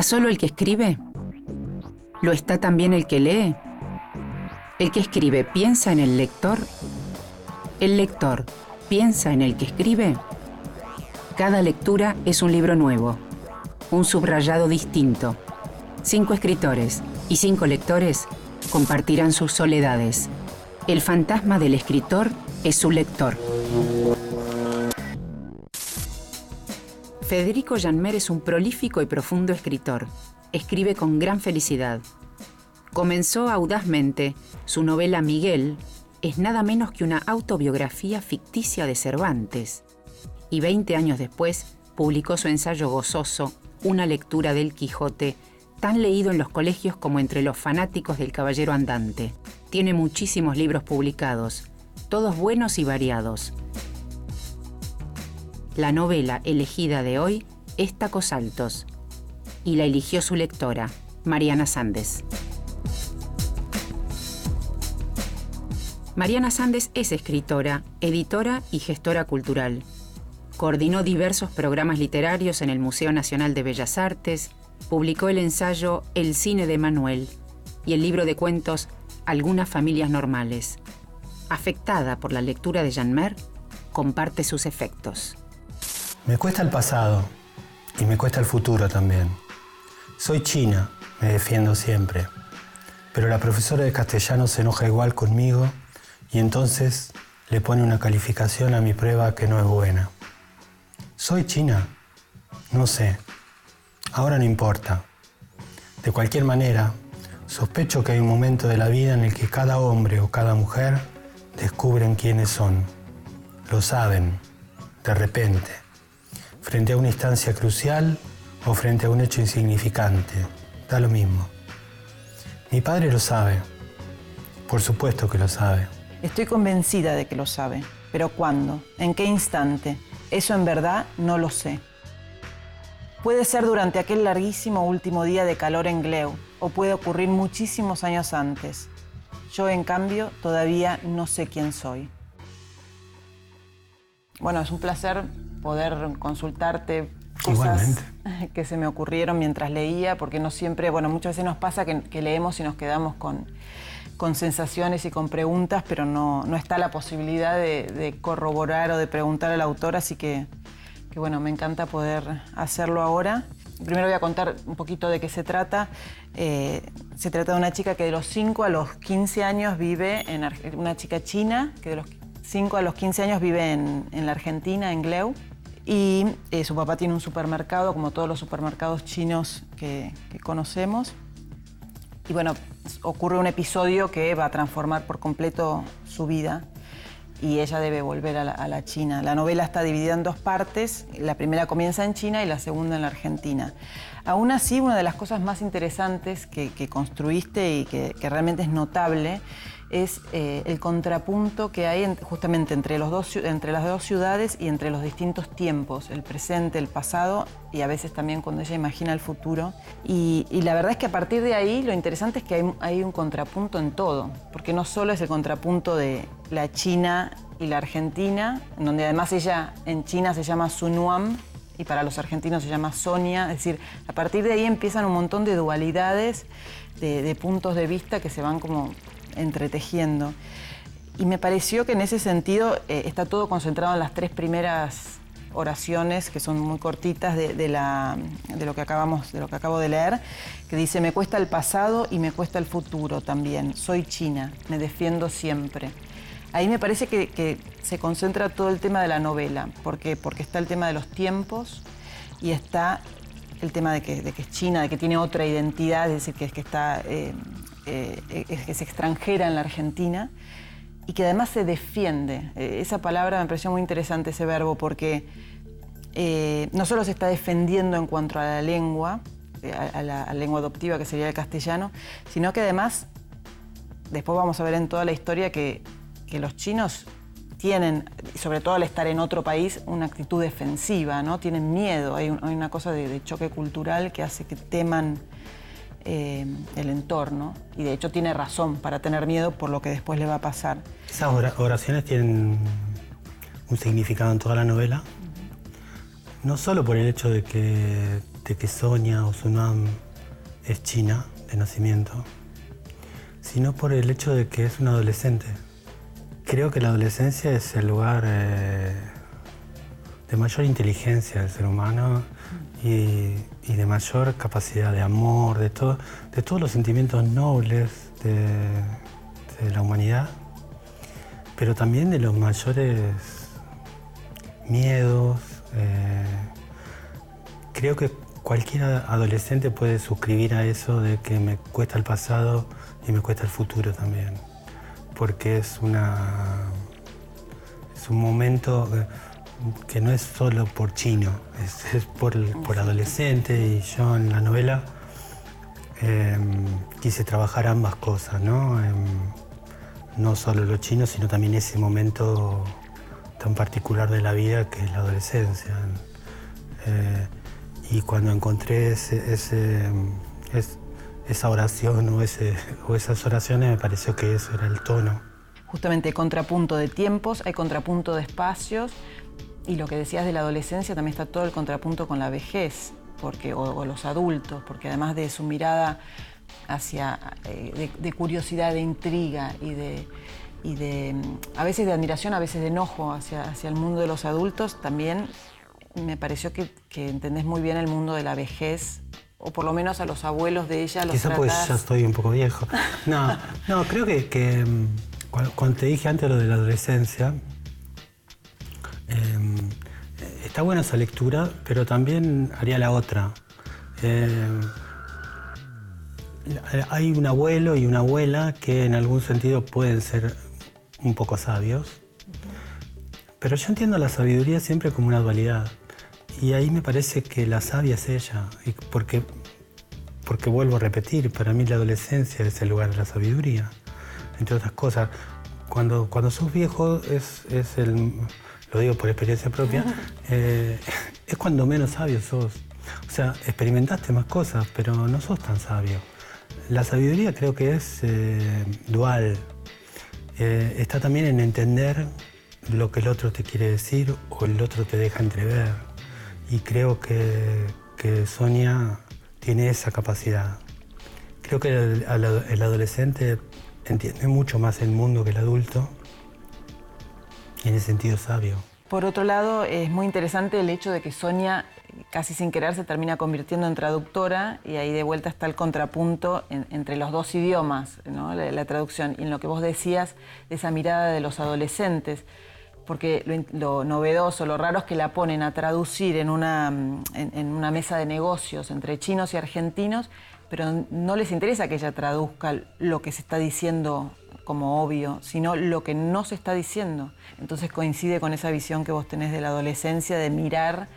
solo el que escribe? ¿Lo está también el que lee? ¿El que escribe piensa en el lector? ¿El lector piensa en el que escribe? Cada lectura es un libro nuevo, un subrayado distinto. 5 escritores y 5 lectores compartirán sus soledades. El fantasma del escritor es su lector. Federico Janmer es un prolífico y profundo escritor. Escribe con gran felicidad. Comenzó audazmente. Su novela Miguel es nada menos que una autobiografía ficticia de Cervantes. Y 20 años después publicó su ensayo gozoso, Una lectura del Quijote, tan leído en los colegios como entre los fanáticos del Caballero Andante. Tiene muchísimos libros publicados, todos buenos y variados. La novela elegida de hoy es Tacos Altos, y la eligió su lectora, Mariana Sandes. Mariana Sandes es escritora, editora y gestora cultural. Coordinó diversos programas literarios en el Museo Nacional de Bellas Artes, publicó el ensayo El cine de Manuel y el libro de cuentos Algunas familias normales. Afectada por la lectura de Janmer, comparte sus efectos. Me cuesta el pasado y me cuesta el futuro también. Soy china, me defiendo siempre. Pero la profesora de castellano se enoja igual conmigo y entonces le pone una calificación a mi prueba que no es buena. ¿Soy china? No sé. Ahora no importa. De cualquier manera, sospecho que hay un momento de la vida en el que cada hombre o cada mujer descubren quiénes son. Lo saben, de repente, frente a una instancia crucial o frente a un hecho insignificante. Da lo mismo. Mi padre lo sabe. Por supuesto que lo sabe. Estoy convencida de que lo sabe. ¿Pero cuándo? ¿En qué instante? Eso en verdad no lo sé. Puede ser durante aquel larguísimo último día de calor en Gleu, o puede ocurrir muchísimos años antes. Yo, en cambio, todavía no sé quién soy. Bueno, es un placer poder consultarte cosas que se me ocurrieron mientras leía, porque no siempre, bueno, muchas veces nos pasa que leemos y nos quedamos con sensaciones y con preguntas, pero no está la posibilidad de corroborar o de preguntar al autor, así que bueno, me encanta poder hacerlo ahora. Primero voy a contar un poquito de qué se trata. Se trata de una chica que de los 5 a los 15 años vive una chica china, que de los 5 a los 15 años vive en la Argentina, en Gleu. Y su papá tiene un supermercado, como todos los supermercados chinos que conocemos. Y bueno, ocurre un episodio que va a transformar por completo su vida y ella debe volver a la China. La novela está dividida en 2 partes. La primera comienza en China y la segunda en la Argentina. Aún así, una de las cosas más interesantes que construiste y que realmente es notable es el contrapunto que hay justamente entre las dos ciudades y entre los distintos tiempos, el presente, el pasado y a veces también cuando ella imagina el futuro. Y la verdad es que a partir de ahí lo interesante es que hay un contrapunto en todo, porque no solo es el contrapunto de la China y la Argentina, en donde además ella en China se llama Sunuam y para los argentinos se llama Sonia, es decir, a partir de ahí empiezan un montón de dualidades, de puntos de vista que se van como entretejiendo. Y me pareció que en ese sentido está todo concentrado en las 3 primeras oraciones, que son muy cortitas de lo que acabo de leer, que dice: me cuesta el pasado y me cuesta el futuro también. Soy china, me defiendo siempre. Ahí me parece que se concentra todo el tema de la novela, porque está el tema de los tiempos y está el tema de que es china, de que tiene otra identidad, es decir, que es extranjera en la Argentina y que además se defiende. Esa palabra me pareció muy interesante, ese verbo, porque no solo se está defendiendo en cuanto a la lengua, a la lengua adoptiva que sería el castellano, sino que además, después vamos a ver en toda la historia que los chinos tienen, sobre todo al estar en otro país, una actitud defensiva, ¿no? Tienen miedo, hay una cosa de choque cultural que hace que teman el entorno, y de hecho tiene razón para tener miedo por lo que después le va a pasar. Esas oraciones tienen un significado en toda la novela, no solo por el hecho de que que Sonia o Sunam es china de nacimiento, sino por el hecho de que es una adolescente. Creo que la adolescencia es el lugar de mayor inteligencia del ser humano y de mayor capacidad de amor, de todos los sentimientos nobles de la humanidad, pero también de los mayores miedos. Creo que cualquier adolescente puede suscribir a eso de que me cuesta el pasado y me cuesta el futuro también, porque es un momento que no es solo por chino, es por adolescente, y yo en la novela quise trabajar ambas cosas, ¿no? No solo lo chino, sino también ese momento tan particular de la vida que es la adolescencia. Y cuando encontré esa oración o esas oraciones, me pareció que eso era el tono. Justamente hay contrapunto de tiempos, hay contrapunto de espacios, y lo que decías de la adolescencia también está todo el contrapunto con la vejez, o los adultos, porque además de su mirada hacia de curiosidad, de intriga y de a veces de admiración, a veces de enojo hacia el mundo de los adultos, también me pareció que entendés muy bien el mundo de la vejez, o por lo menos a los abuelos de ella los Quizá tratás... porque ya estoy un poco viejo. No, creo que cuando te dije antes lo de la adolescencia, está buena esa lectura, pero también haría la otra. Hay un abuelo y una abuela que en algún sentido pueden ser un poco sabios, pero yo entiendo la sabiduría siempre como una dualidad. Y ahí me parece que la sabia es ella, porque vuelvo a repetir, para mí la adolescencia es el lugar de la sabiduría, entre otras cosas. Cuando sos viejo lo digo por experiencia propia, es cuando menos sabio sos. O sea, experimentaste más cosas, pero no sos tan sabio. La sabiduría creo que es dual. Está también en entender lo que el otro te quiere decir o el otro te deja entrever. Y creo que Sonia tiene esa capacidad. Creo que el adolescente entiende mucho más el mundo que el adulto, y en ese sentido sabio. Por otro lado, es muy interesante el hecho de que Sonia, casi sin querer, se termina convirtiendo en traductora, y ahí de vuelta está el contrapunto entre los dos idiomas, ¿no? La traducción, y en lo que vos decías, de esa mirada de los adolescentes. Porque lo novedoso, lo raro es que la ponen a traducir en una mesa de negocios entre chinos y argentinos, pero no les interesa que ella traduzca lo que se está diciendo como obvio, sino lo que no se está diciendo. Entonces coincide con esa visión que vos tenés de la adolescencia, de mirar,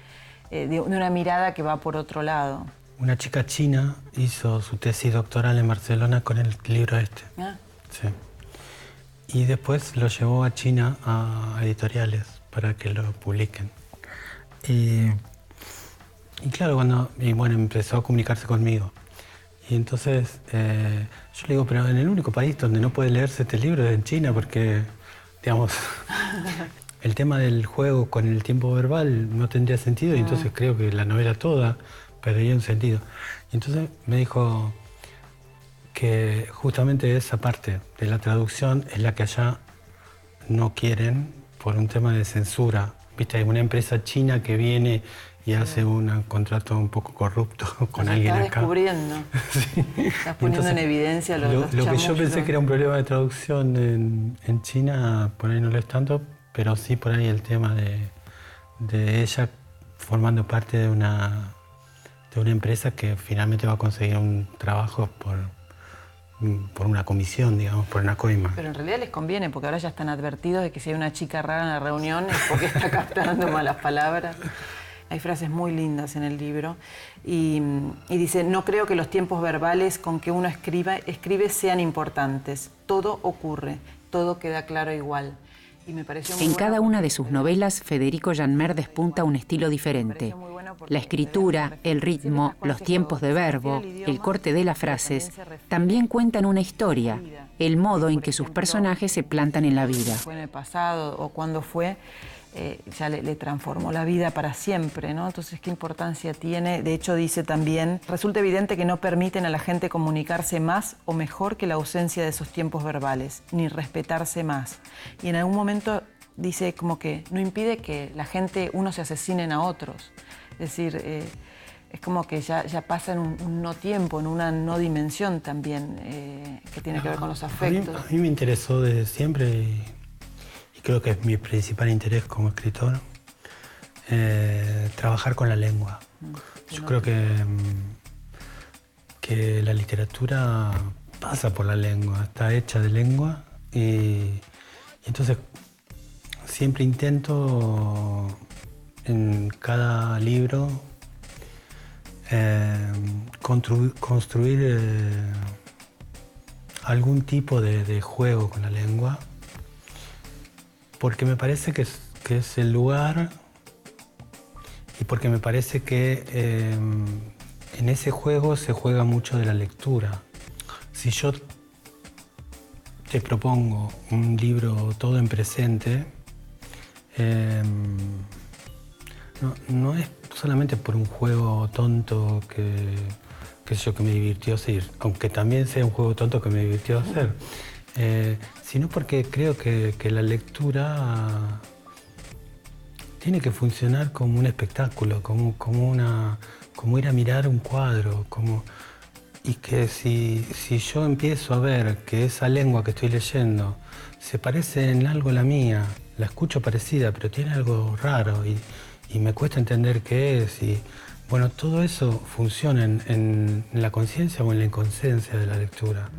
de una mirada que va por otro lado. Una chica china hizo su tesis doctoral en Barcelona con el libro este. Ah. Sí. Y después lo llevó a China a editoriales para que lo publiquen. Y claro, empezó a comunicarse conmigo. Y entonces yo le digo, pero en el único país donde no puede leerse este libro es en China, porque, digamos, el tema del juego con el tiempo verbal no tendría sentido, y entonces creo que la novela toda perdería un sentido. Y entonces me dijo que justamente esa parte de la traducción es la que allá no quieren por un tema de censura. Viste, hay una empresa china que viene y hace un contrato un poco corrupto con alguien acá. Estás descubriendo. Sí. Estás poniendo en evidencia lo que yo pensé que era un problema de traducción en China, por ahí no lo es tanto, pero sí por ahí el tema de ella formando parte de una empresa que finalmente va a conseguir un trabajo por una comisión, digamos, por una coima. Pero en realidad les conviene, porque ahora ya están advertidos de que si hay una chica rara en la reunión es porque está captando malas palabras. Hay frases muy lindas en el libro. Y dice, no creo que los tiempos verbales con que uno escribe sean importantes. Todo ocurre, todo queda claro igual. Y me pareció muy en cada una de sus novelas, Federico Janmer despunta un estilo diferente. La escritura, el ritmo, los tiempos de verbo, el corte de las frases, también cuentan una historia, el modo en que sus personajes se plantan en la vida. Fue en el pasado o cuándo fue. ya le transformó la vida para siempre, ¿no? Entonces, ¿qué importancia tiene? De hecho, dice también, resulta evidente que no permiten a la gente comunicarse más o mejor que la ausencia de esos tiempos verbales, ni respetarse más. Y en algún momento dice como que no impide que la gente, unos se asesinen a otros. Es decir, es como que ya pasa en un no tiempo, en una no dimensión también, que tiene que ver con los afectos. A mí me interesó desde siempre y creo que es mi principal interés como escritor, trabajar con la lengua. Yo creo que la literatura pasa por la lengua, está hecha de lengua y entonces siempre intento en cada libro construir algún tipo de juego con la lengua, porque me parece que es el lugar y porque me parece que en ese juego se juega mucho de la lectura. Si yo te propongo un libro todo en presente, no es solamente por un juego tonto que me divirtió hacer, aunque también sea un juego tonto que me divirtió hacer, sino porque creo que la lectura tiene que funcionar como un espectáculo, como ir a mirar un cuadro, y que si yo empiezo a ver que esa lengua que estoy leyendo se parece en algo a la mía, la escucho parecida, pero tiene algo raro y me cuesta entender qué es, y bueno, todo eso funciona en la conciencia o en la inconsciencia de la lectura.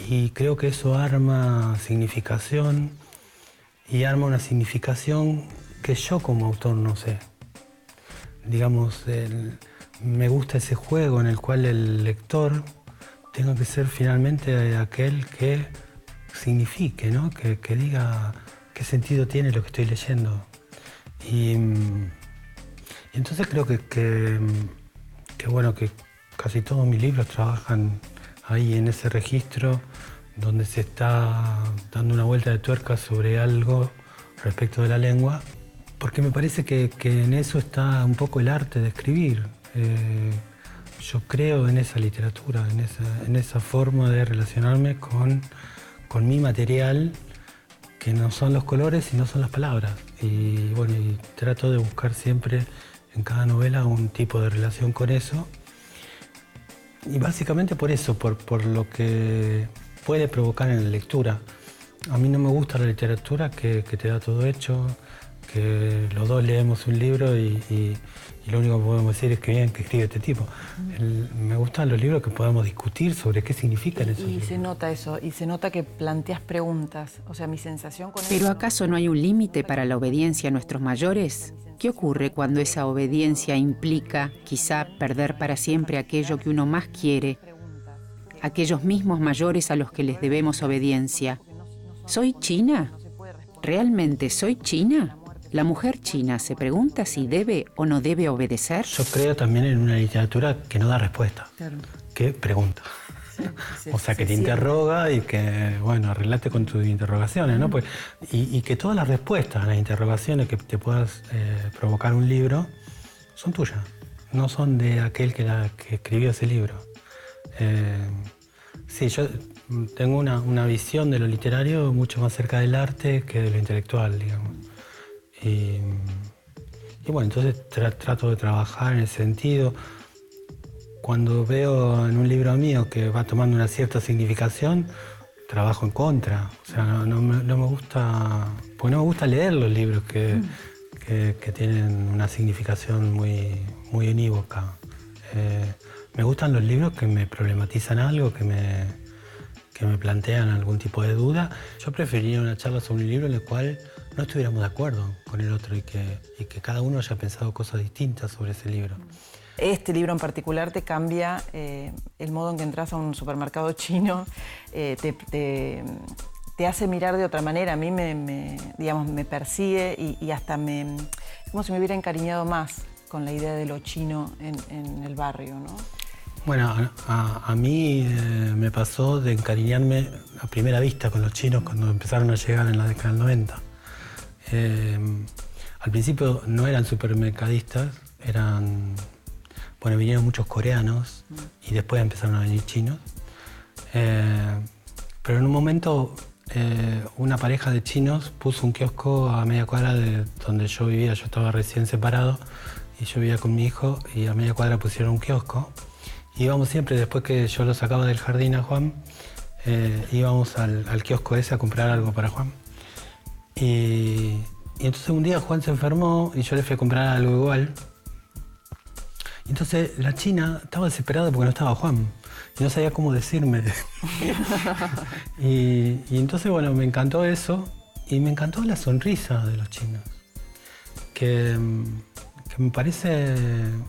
Y creo que eso arma significación y arma una significación que yo como autor no sé. Digamos, me gusta ese juego en el cual el lector tenga que ser finalmente aquel que signifique, ¿no? Que diga qué sentido tiene lo que estoy leyendo. Y entonces creo que bueno, que casi todos mis libros trabajan ahí en ese registro donde se está dando una vuelta de tuerca sobre algo respecto de la lengua, porque me parece que en eso está un poco el arte de escribir. Yo creo en esa literatura, en esa forma de relacionarme con mi material, que no son los colores y no son las palabras. Y bueno, y trato de buscar siempre en cada novela un tipo de relación con eso. Y básicamente por eso, por lo que puede provocar en la lectura. A mí no me gusta la literatura que te da todo hecho, que los dos leemos un libro y lo único que podemos decir es que bien que escribe este tipo. Me gustan los libros que podamos discutir sobre qué significan esos libros. Y se nota eso, y se nota que planteas preguntas. O sea, mi sensación con ¿Pero acaso no hay un límite para la obediencia a nuestros mayores? ¿Qué ocurre cuando esa obediencia implica, quizá, perder para siempre aquello que uno más quiere, aquellos mismos mayores a los que les debemos obediencia? ¿Soy china? ¿Realmente soy china? ¿La mujer china se pregunta si debe o no debe obedecer? Yo creo también en una literatura que no da respuesta, claro, que pregunta. O sea, que te interroga y que, bueno, arreglate con tus interrogaciones, ¿no? Pues, y que todas las respuestas a las interrogaciones que te puedas provocar un libro son tuyas, no son de aquel que escribió ese libro. Sí, yo tengo una visión de lo literario mucho más cerca del arte que de lo intelectual, digamos. Y bueno, entonces trato de trabajar en ese sentido. Cuando veo en un libro mío que va tomando una cierta significación, trabajo en contra. O sea, no me gusta, porque no me gusta leer los libros que tienen una significación muy unívoca. Me gustan los libros que me problematizan algo, que me plantean algún tipo de duda. Yo preferiría una charla sobre un libro en el cual no estuviéramos de acuerdo con el otro y que cada uno haya pensado cosas distintas sobre ese libro. Este libro en particular te cambia el modo en que entras a un supermercado chino, te hace mirar de otra manera. A mí me persigue y hasta es como si me hubiera encariñado más con la idea de lo chino en el barrio, ¿no? Bueno, a mí me pasó de encariñarme a primera vista con los chinos cuando empezaron a llegar en la década del 90. Al principio no eran supermercadistas, vinieron muchos coreanos y después empezaron a venir chinos. Pero en un momento una pareja de chinos puso un kiosco a media cuadra de donde yo vivía. Yo estaba recién separado y yo vivía con mi hijo y a media cuadra pusieron un kiosco. Íbamos siempre, después que yo lo sacaba del jardín a Juan, íbamos al kiosco ese a comprar algo para Juan. Y entonces un día Juan se enfermó y yo le fui a comprar algo igual. Y entonces la china estaba desesperada porque no estaba Juan y no sabía cómo decirme. y entonces, me encantó eso y me encantó la sonrisa de los chinos, que me parece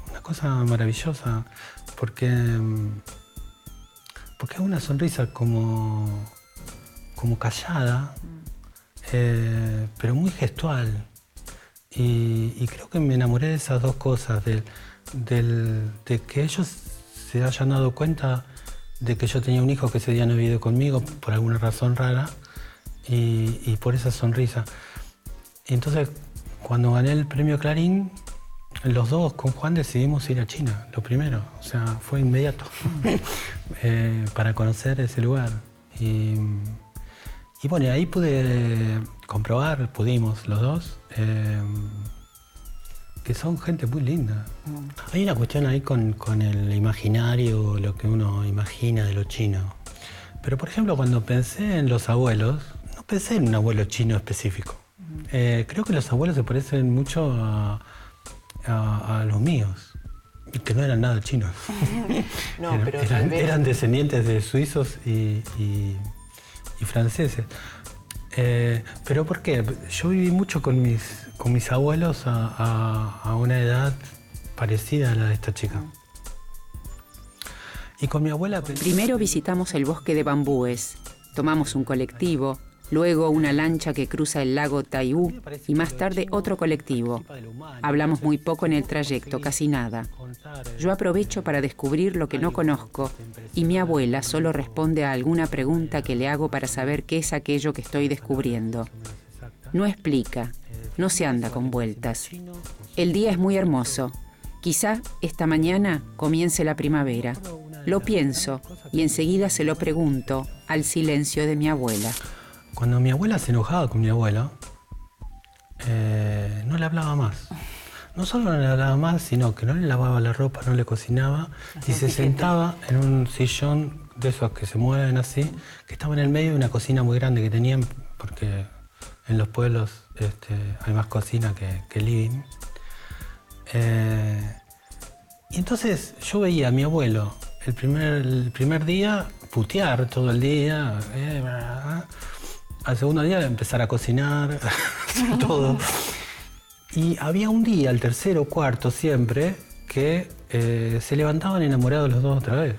una cosa maravillosa, porque es una sonrisa como callada, pero muy gestual. Y creo que me enamoré de esas dos cosas, de que ellos se hayan dado cuenta de que yo tenía un hijo que ese día no había ido conmigo por alguna razón rara y por esa sonrisa. Y entonces, cuando gané el premio Clarín, los dos con Juan decidimos ir a China, lo primero, o sea, fue inmediato para conocer ese lugar. Y ahí pude comprobar, pudimos los dos, que son gente muy linda. Hay una cuestión ahí con el imaginario, lo que uno imagina de lo chino. Pero, por ejemplo, cuando pensé en los abuelos, no pensé en un abuelo chino específico. Creo que los abuelos se parecen mucho a los míos, que no eran nada chinos. No, pero eran descendientes de suizos y franceses. ¿Pero por qué? Yo viví mucho con mis abuelos a una edad parecida a la de esta chica. Y con mi abuela... Primero visitamos el bosque de bambúes, tomamos un colectivo, luego una lancha que cruza el lago Taiú y más tarde otro colectivo. Hablamos muy poco en el trayecto, casi nada. Yo aprovecho para descubrir lo que no conozco y mi abuela solo responde a alguna pregunta que le hago para saber qué es aquello que estoy descubriendo. No explica, no se anda con vueltas. El día es muy hermoso. Quizá esta mañana comience la primavera. Lo pienso y enseguida se lo pregunto al silencio de mi abuela. Cuando mi abuela se enojaba con mi abuelo, no le hablaba más. No solo no le hablaba más, sino que no le lavaba la ropa, no le cocinaba y se sentaba en un sillón de esos que se mueven así, que estaba en el medio de una cocina muy grande que tenían, porque en los pueblos hay más cocina que living. Y entonces yo veía a mi abuelo el primer día putear todo el día, al segundo día empezar a cocinar, todo. Y había un día, el tercero o cuarto siempre, que se levantaban enamorados los dos otra vez.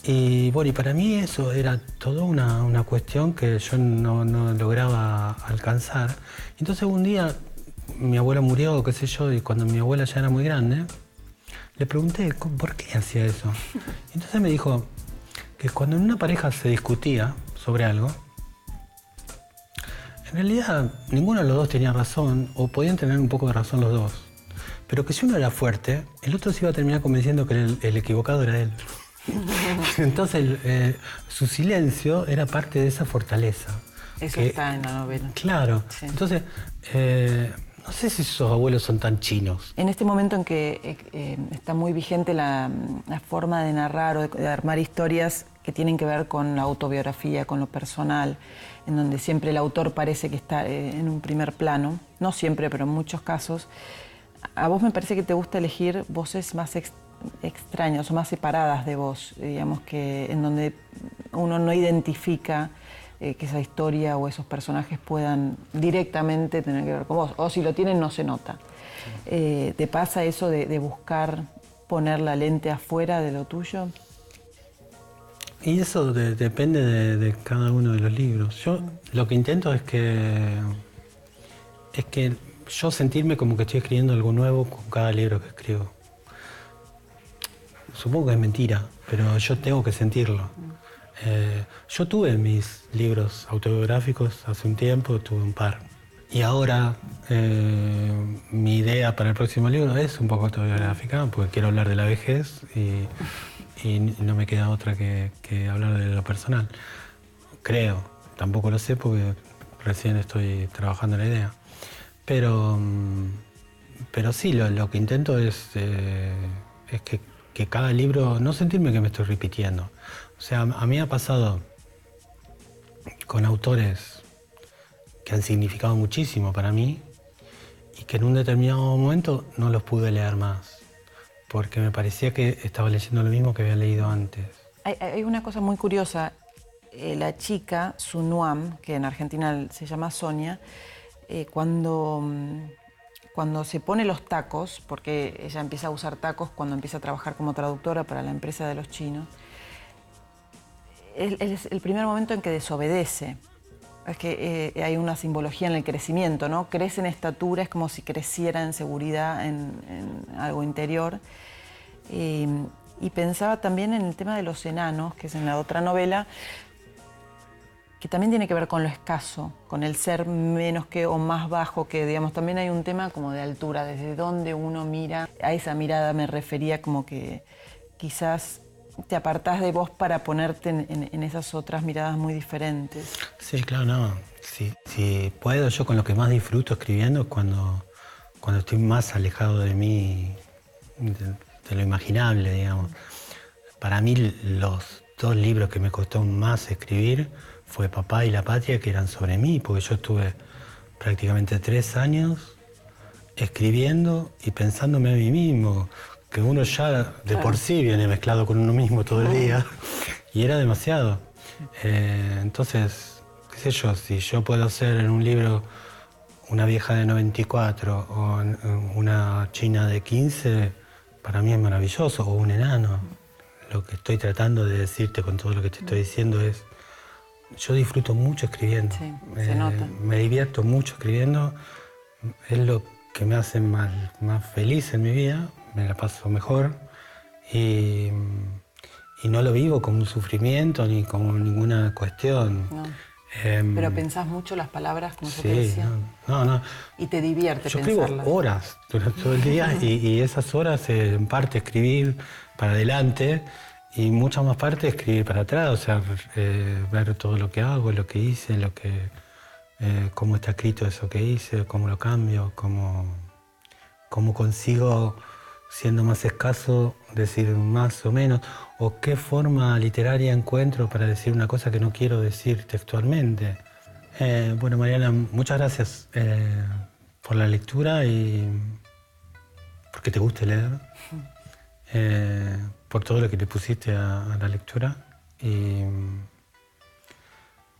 Y para mí eso era toda una cuestión que yo no lograba alcanzar. Entonces un día mi abuela murió, qué sé yo, y cuando mi abuela ya era muy grande, le pregunté por qué hacía eso. Y entonces me dijo que cuando en una pareja se discutía sobre algo, en realidad ninguno de los dos tenía razón, o podían tener un poco de razón los dos. Pero que si uno era fuerte, el otro se iba a terminar convenciendo que el equivocado era él. Entonces su silencio era parte de esa fortaleza. Eso está en la novela. Claro. Sí. Entonces, no sé si esos abuelos son tan chinos. En este momento en que está muy vigente la forma de narrar o de armar historias que tienen que ver con la autobiografía, con lo personal, en donde siempre el autor parece que está en un primer plano, no siempre, pero en muchos casos, a vos me parece que te gusta elegir voces más extrañas o más separadas de vos, digamos, que en donde uno no identifica que esa historia o esos personajes puedan directamente tener que ver con vos, o si lo tienen no se nota. ¿Te pasa eso de buscar poner la lente afuera de lo tuyo? Y eso depende de cada uno de los libros. Yo lo que intento es que yo sentirme como que estoy escribiendo algo nuevo con cada libro que escribo. Supongo que es mentira, pero yo tengo que sentirlo. Yo tuve mis libros autobiográficos hace un tiempo, tuve un par. Y ahora mi idea para el próximo libro es un poco autobiográfica, porque quiero hablar de la vejez y no me queda otra que hablar de lo personal. Creo, tampoco lo sé porque recién estoy trabajando la idea. Pero sí, lo que intento es que cada libro, no sentirme que me estoy repitiendo. O sea, a mí me ha pasado con autores que han significado muchísimo para mí y que en un determinado momento no los pude leer más, porque me parecía que estaba leyendo lo mismo que había leído antes. Hay una cosa muy curiosa. La chica, Sunuam, que en Argentina se llama Sonia, cuando se pone los tacos, porque ella empieza a usar tacos cuando empieza a trabajar como traductora para la empresa de los chinos, es el primer momento en que desobedece. Es que hay una simbología en el crecimiento, ¿no? Crece en estatura, es como si creciera en seguridad, en algo interior. Y pensaba también en el tema de los enanos, que es en la otra novela, que también tiene que ver con lo escaso, con el ser menos que o más bajo que, digamos, también hay un tema como de altura, desde donde uno mira. A esa mirada me refería, como que quizás te apartás de vos para ponerte en esas otras miradas muy diferentes. Sí, claro, no. Si puedo, yo con lo que más disfruto escribiendo es cuando estoy más alejado de mí, de lo imaginable, digamos. Para mí los 2 libros que me costó más escribir fue Papá y la Patria, que eran sobre mí, porque yo estuve prácticamente 3 años escribiendo y pensándome a mí mismo, que uno ya de por sí viene mezclado con uno mismo todo el día, y era demasiado. Entonces, qué sé yo, si yo puedo hacer en un libro una vieja de 94 o una china de 15, para mí es maravilloso, o un enano. Lo que estoy tratando de decirte con todo lo que te estoy diciendo es, yo disfruto mucho escribiendo. Sí, se nota. Me divierto mucho escribiendo, es lo que me hace más feliz en mi vida, me la paso mejor y no lo vivo como un sufrimiento ni como ninguna cuestión. No. Pero pensás mucho las palabras, como yo te decía. No. Y te divierte yo pensarlas. Escribo horas durante todo el día y esas horas en parte escribir para adelante y mucha más parte escribir para atrás, o sea, ver todo lo que hago, lo que hice, cómo está escrito eso que hice, cómo lo cambio, cómo consigo, siendo más escaso, decir más o menos, o qué forma literaria encuentro para decir una cosa que no quiero decir textualmente. Bueno, Mariana, muchas gracias por la lectura y porque te guste leer, por todo lo que le pusiste a la lectura y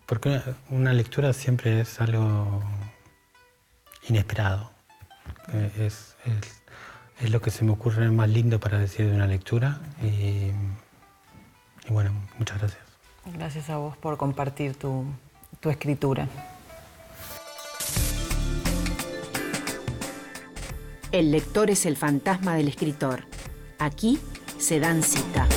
porque una lectura siempre es algo inesperado. Es lo que se me ocurre más lindo para decir de una lectura y bueno, muchas gracias. Gracias a vos por compartir tu escritura. El lector es el fantasma del escritor. Aquí se dan cita.